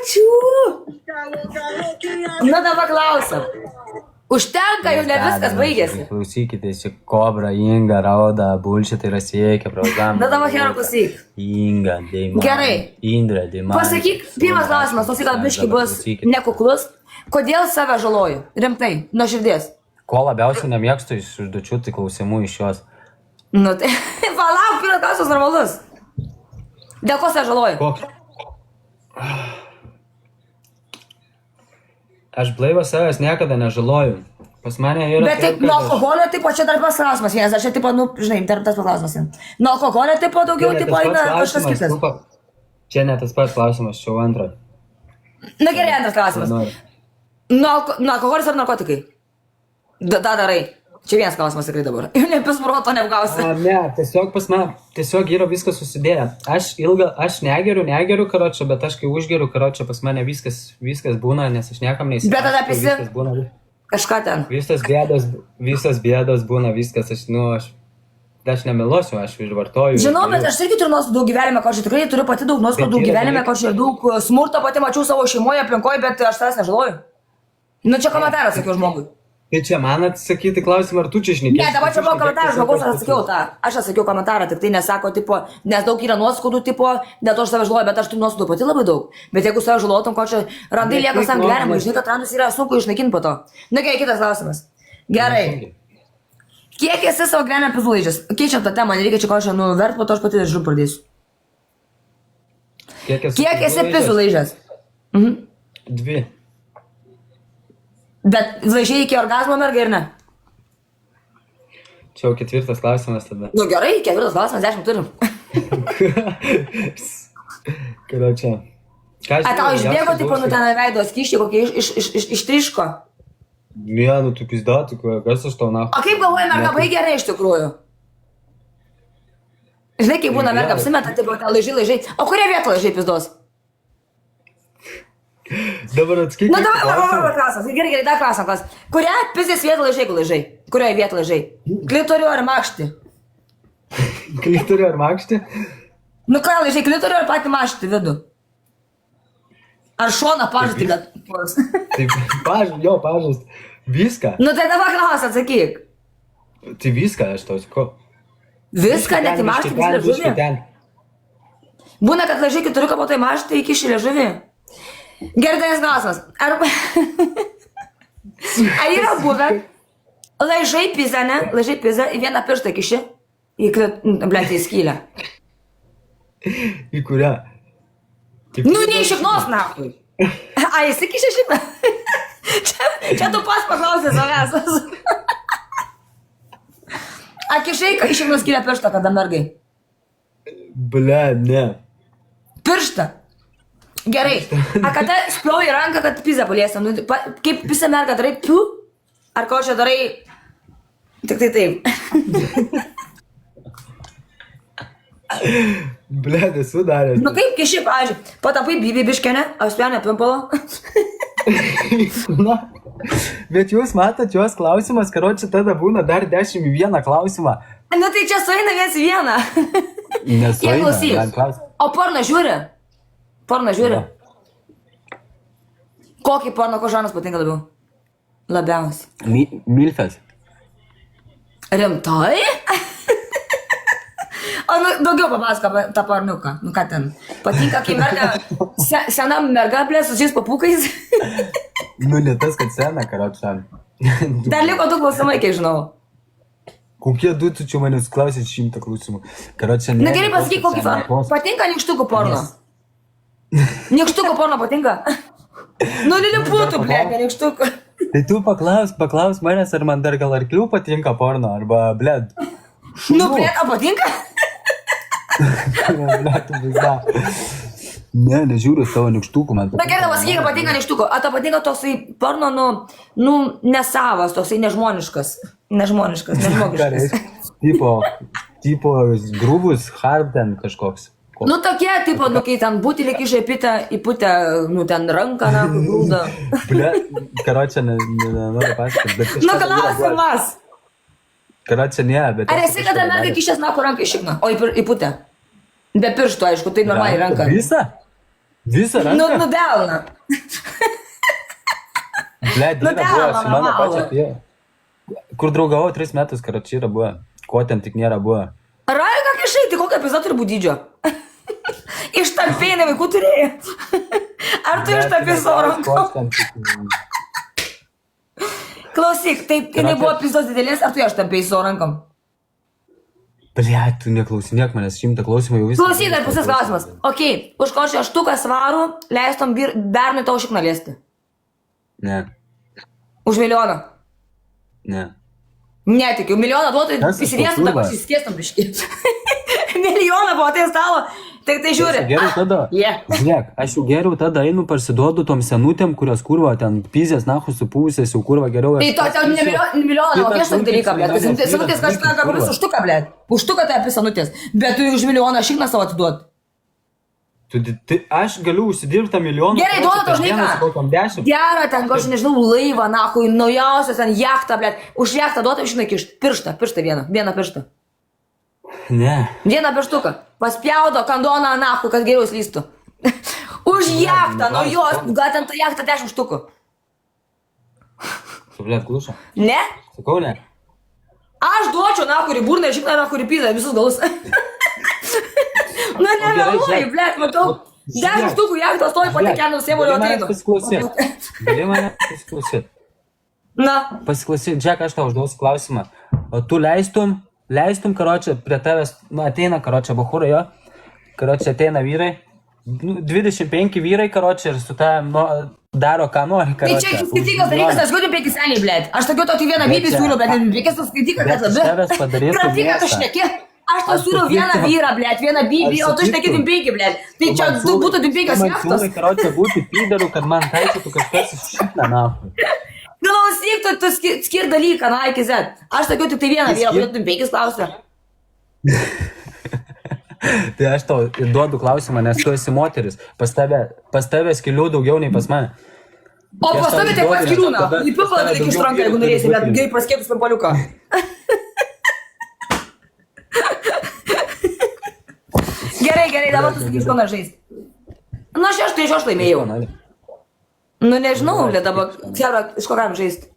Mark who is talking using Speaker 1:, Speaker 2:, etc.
Speaker 1: Ačiū. Na, dabar klausom. Užtenka, jau ne viskas baigėsi.
Speaker 2: Klausykite, čia Kobra, Inga, Rauda, Bullshit yra siekia, programą.
Speaker 1: Na, dabar Hero klausyk.
Speaker 2: Inga, Deima.
Speaker 1: Gerai.
Speaker 2: Indra, Deima.
Speaker 1: Pasakyk, pirmas klausimas, klausyk, kad biški bus nekuklus. Kodėl save žaloju? Rimtai, nuo širdies.
Speaker 2: Ko labiausiai nemėgstu iš užduočių, tai klausimų iš jos.
Speaker 1: Nu tai, palauk, pirmas klausimas normalus. Dėl ko save žaloju?
Speaker 2: Koks? Aš blaivas savęs niekada nežaloju. Pas mane yra...
Speaker 1: Bet taip, nuo alkoholio tipo, čia dar pas klausimas vienas, aš čia tipo, nu, žinai, dar tas paklausimas. Nuo alkoholio tipo daugiau, tipo, eina kažkas kitas.
Speaker 2: Čia ne tas pats klausimas, čia jau antra.
Speaker 1: Na gerai, antras klausimas. Nuo alkoholis ar narkotikai? Da darai. Čia vienas klausimas tikrai dabar. Jau nepis proto neapgausi.
Speaker 2: Ne, tiesiog pas mane, tiesiog yra viskas susidėję. Aš negeriu karočią, bet aš kai užgeriu karočią, pas mane viskas būna, nes aš niekam neįsivaizduoju.
Speaker 1: Bet tada pisi kažką ten.
Speaker 2: Visas bėdos būna, viskas, aš nemeluosiu, aš išvartoju.
Speaker 1: Žinau, bet aš irgi turiu nuoskaudų gyvenime, kad aš tikrai turiu pati daug nuoskaudų gyvenime, kad aš daug smurto pati mačiau savo šeimoje, aplinkoje, bet aš tavęs nežaloju. Nu čia komentaras sakiau žmogui.
Speaker 2: Tai čia man atsakyti klausimą, ar tu čia šnekėsi?
Speaker 1: Ne, dabar čia buvo komentaras, žmogus atsakiau tą. Aš atsakiau komentarą, tik tai nesako, tipo, nes daug yra nuoskaudų, tipo, dėl to aš save žaloju, bet aš turiu nuoskaudų pati labai daug. Bet jeigu save žalotum, ko čia randai lieka sam gyvenimui, žinai, kad randus yra sunku išnaikinti po to. Na gerai, kitas klausimas. Gerai. Kiek esi savo gyvenime pizulaižęs? Keičiam tą temą, nereikia čia ko čia nuvert, po to aš pati žiūrėjau pradėsiu. Kiek esi pizulaižęs?
Speaker 2: 2.
Speaker 1: Bet laižiai iki orgazmo mergai ir ne?
Speaker 2: Čia jau 4 klausimas tada.
Speaker 1: Nu gerai, 4 klausimas, 10 turim.
Speaker 2: Kada čia?
Speaker 1: A tau išbėgo, tipo, nu ten veido skyščiai, kokie ištriško?
Speaker 2: Ne, nu tu pizdatų, kas aš tau na.
Speaker 1: O kaip galvoji, merga baigė gerai iš tikrųjų? Žinai, kaip būna merga apsimeta, tipo, ten laižiai. O kurie vietą laižiai pizdos?
Speaker 2: Dabar atskaitai.
Speaker 1: Nu dabar klausimas, gerai, dar klausimas. Kurią pizdės vietą laižai? Kurioje vietą laižai? Klitorių ar makštį?
Speaker 2: Klitorių ar makštį?
Speaker 1: Nu ką laižai, klitorių ar patį makštį vidų? Ar šoną pažastį, bet...
Speaker 2: Taip, pažast. Viską.
Speaker 1: Nu tai dabar klausimas, atsakyk.
Speaker 2: Tai viską aš tau sakau.
Speaker 1: Viską, net į makštį, vis liežuvį? Būna, kad laižai klitoriuką po tai makštį įkiši liežuvį? Gerai, klausimas. Ar yra buvę laižai pizą, ne? Laižai pizą į vieną pirštą kiši? Į skylę.
Speaker 2: Į kurią?
Speaker 1: Nu, neišiknos nahui. A, jis įkišė šitą? Čia tu pas paklausė savęs. A, kišai išiknos skylę pirštą, kada mergai?
Speaker 2: Ble, ne.
Speaker 1: Pirštą? Gerai, a kada spjauji ranką, kad pizą paliesi? Nu, kaip pizą merga darai, piu? Ar ko čia darai? Tik tai taip.
Speaker 2: Ble, esu daręs.
Speaker 1: Nu kaip kiši, pavyzdžiui, patapai bibiškenę, apspionę pimpalo.
Speaker 2: Na, bet jūs matot, jos klausimas, karočią tada būna dar 10 klausimą.
Speaker 1: Nu tai čia sueina viens į vieną.
Speaker 2: Nesueina.
Speaker 1: Klausys. O porno žiūri? Porno žiūri? Kokį porno, ko žanas patinka labiau? Labiausiai.
Speaker 2: Milfės.
Speaker 1: Rimtai? O nu, daugiau papasako apie tą porniuką. Nu ką ten? Patinka, kai merga, sena merga, blė, susijus papūkais?
Speaker 2: Nu, ne tas, kad sena, karočią.
Speaker 1: Dar liko 2 klausimai, kiek žinau.
Speaker 2: Kokie 2, tu čia manęs klausėt 100 klausimų. Karočią, ne.
Speaker 1: Na gerai, pasakyk, kokį porno. Patinka nykštukų porno? Nykštukų porno patinka? Nu, liliputų, blė, nykštukų.
Speaker 2: Tai tu paklaus manęs, ar man dar gal arklių patinka porno, arba, blė, šunų.
Speaker 1: Nu, blė, o patinka?
Speaker 2: Blė, tu bizda. Ne, nežiūriu savo nykštukų, man
Speaker 1: patinka. Na gerai, pasakyk, kad patinka nykštukų. A, to patinka toksai porno, nu, nesavas, toksai nežmoniškas. Nežmogiškas.
Speaker 2: Tipo grubus, hard ten kažkoks.
Speaker 1: Nu tokie, tipo, nu kai ten butelį kiša į putę, nu ten ranką, na, grūdą.
Speaker 2: Ble, karočią, nenoriu pasakoti.
Speaker 1: Nu, klausimas.
Speaker 2: Karočią, ne, bet...
Speaker 1: Ar esi kada mergai kišęs, na, kur ranką išikna? O į putę? Be pirštų, aišku, tai normaliai ranką.
Speaker 2: Visą? Visą ranką?
Speaker 1: Nu delna.
Speaker 2: Ble,
Speaker 1: Nu,
Speaker 2: Dieve, buvo
Speaker 1: delną
Speaker 2: su mano
Speaker 1: normalų.
Speaker 2: pačia pie. Kur draugavau 3 metus, karoči yra buvo. Ko ten tik nėra buvo.
Speaker 1: Rai, ką kišai, tai kokio epizodo turi būti dydžio? Ištampėjai, vaikų turėjai. Ar tu ištampėjai savo rankom? Klausyk, taip, jinai buvo epizodas didelės, ar tu ją ištampėjai savo rankom?
Speaker 2: Ble, tu neklausinėk manęs, 100 klausimų jau visą.
Speaker 1: Klausyk, dar pusės klausimas. Ok, už kokią štuką svarų leistum bernui tau šikną liesti?
Speaker 2: Ne,
Speaker 1: Už milijoną.
Speaker 2: ne.
Speaker 1: Netikiu, milijoną duotų,
Speaker 2: Kas iš
Speaker 1: įsiriestum,
Speaker 2: to
Speaker 1: dabar
Speaker 2: kurva?
Speaker 1: įsiskiestum biškį. Milijoną buvo tai stalo, tai žiūri.
Speaker 2: Aš geriau tada,
Speaker 1: Yeah.
Speaker 2: žiūrėk, aš jau geriau tada einu parsiduodu tom senutėm, kurios kurva ten pizės, nahu supūsės, jau kurva geriau.
Speaker 1: Tai to ten milijoną mokės tokį dalyką, blėt. Tai senutės kažką kablis už štuką, blėt. Už štuką tai apie senutės. Bet tu už milijoną šikną savo atiduot.
Speaker 2: Aš galiu užsidirbti tą milijoną.
Speaker 1: Gerai, duoda tau žinai ką.
Speaker 2: Kokiam 10.
Speaker 1: Gerą ten, aš nežinau, laivą, nahui, naujausias ten jachtą, blėt. Už jachtą duotą, žinai, kišt. Pirštą vieną pirštą.
Speaker 2: Ne.
Speaker 1: Vieną pirštuką. Paspjaudo kandoną nahui, kad geriau slystų. Už jachtą, naujos, gal ten tą jachtą 10 štukų.
Speaker 2: Tu, blėt, kluša.
Speaker 1: Ne?
Speaker 2: Sakau, ne.
Speaker 1: Aš duočiau nahui burną ir šikną nahui pizą, visus galus. Nu, nemeluoji, blėt, matau. 10 štukų jachtos stovi patekenų sėmulio ateinu.
Speaker 2: Gali mane pasiklausyt.
Speaker 1: Na,
Speaker 2: Pasiklausyt, Džek, aš tau užduosiu klausimą. O tu leistum, karočią, prie tavęs, nu, ateina, karočią, bahūrai, jo. Karočią, ateina vyrai. 25 vyrai, karočią, ir su tavim, nu, daro, ką nori,
Speaker 1: tai
Speaker 2: karočią.
Speaker 1: čia skirtingas dalykas, aš galiu 5 seniai, blėt. Aš sakiau tau tik vieną
Speaker 2: Bet
Speaker 1: bybį
Speaker 2: čia-
Speaker 1: siūliau, blėt, 5 skirtingas,
Speaker 2: Bet
Speaker 1: kad
Speaker 2: iš tavęs padarytų
Speaker 1: Pratik, kad tu
Speaker 2: mėsą.
Speaker 1: šneki. Aš tau
Speaker 2: Aš
Speaker 1: siūliau vieną
Speaker 2: sakytum-
Speaker 1: vyrą, blėt, vieną bybį,
Speaker 2: Aš
Speaker 1: o tu šneki
Speaker 2: sakytum-
Speaker 1: 25, blėt. Tai čia tu būtų 25 jachtos.
Speaker 2: Man karočią būti pydaru, kad man taikytų kažkas iš šitą, nahu.
Speaker 1: Klausyk, tu skir dalyką, na, iki Z. Aš sakiau tik tai vieną
Speaker 2: Tai
Speaker 1: vyrą,
Speaker 2: skir-
Speaker 1: bet tu 5 klausia.
Speaker 2: Tai aš tau duodu klausimą, nes tu esi moteris. Pas tave skilių daugiau nei pas mane.
Speaker 1: O
Speaker 2: Aš
Speaker 1: pas
Speaker 2: tau
Speaker 1: tave taip pat
Speaker 2: duodu,
Speaker 1: skiriūna.
Speaker 2: tada-
Speaker 1: Į pipalą
Speaker 2: tada
Speaker 1: reikia iš
Speaker 2: daugiau
Speaker 1: ranką, jeigu
Speaker 2: vyrų
Speaker 1: norėsi,
Speaker 2: turi
Speaker 1: bet
Speaker 2: būti.
Speaker 1: gerai praskėtus pimpaliuką. Gerai, dabar tu sakyš, ko nors žaisti. Na, aš laimėjau. Nu, nežinau, bet dabar, Kera, iš ko galim žaisti?